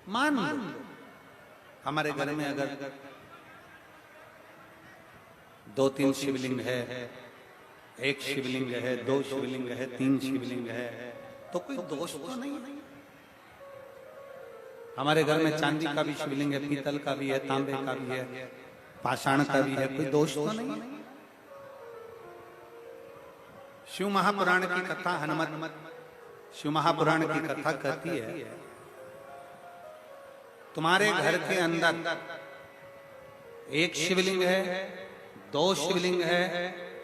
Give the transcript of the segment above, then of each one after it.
मान लो हमारे घर में अगर 2-3 शिवलिंग है, एक शिवलिंग है, 2 शिवलिंग है, 3 शिवलिंग है, तो कोई दोष तो नहीं। हमारे घर में चांदी का भी शिवलिंग है, पीतल का भी है, तांबे का भी है, पाषाण का भी है, कोई दोष तो नहीं। शिव महापुराण की कथा हनुमत शिव महापुराण की कथा कहती है, तुम्हारे घर के अंदर एक शिवलिंग है, 2 शिवलिंग है,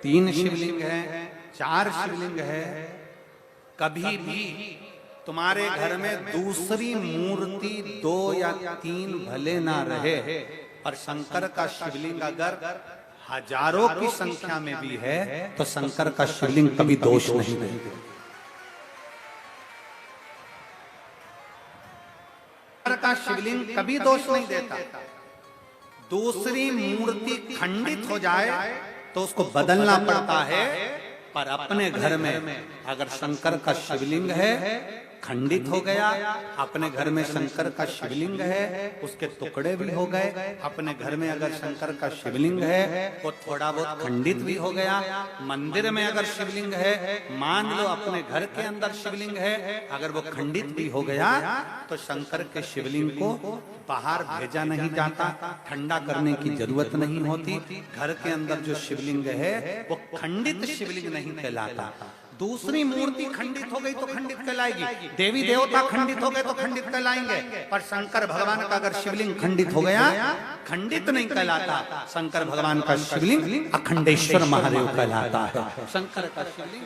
3 शिवलिंग है, 4 शिवलिंग है, कभी भी तुम्हारे घर में दूसरी मूर्ति 2 या 3 भले ना रहे, और शंकर का शिवलिंग अगर हजारों की संख्या में भी है तो शंकर का शिवलिंग कभी दोष नहीं देगा। शंकर का शिवलिंग कभी दोष नहीं देता। दूसरी मूर्ति खंडित हो जाए तो उसको बदलना पड़ता है, पर अपने घर में अगर शंकर का शिवलिंग है, खंडित हो गया, अपने घर में शंकर का शिवलिंग है, उसके टुकड़े भी हो गए, अपने घर में अगर शंकर का शिवलिंग है वो थोड़ा बहुत खंडित भी हो गया, मंदिर में अगर शिवलिंग है, मान लो अपने घर के अंदर शिवलिंग है, अगर वो खंडित भी हो गया तो शंकर के शिवलिंग को बाहर भेजा नहीं जाता, ठंडा करने की जरूरत नहीं होती। घर के अंदर जो शिवलिंग है वो खंडित शिवलिंग नहीं कहलाता। दूसरी मूर्ति खंडित हो गई तो खंडित कहलाएगी, देवी देवता खंडित हो गए तो खंडित कहलाएंगे, पर शंकर भगवान का अगर शिवलिंग खंडित हो गया, खंडित नहीं कहलाता। शंकर भगवान का शिवलिंग अखंडेश्वर महादेव कहलाता है। शंकर का शिवलिंग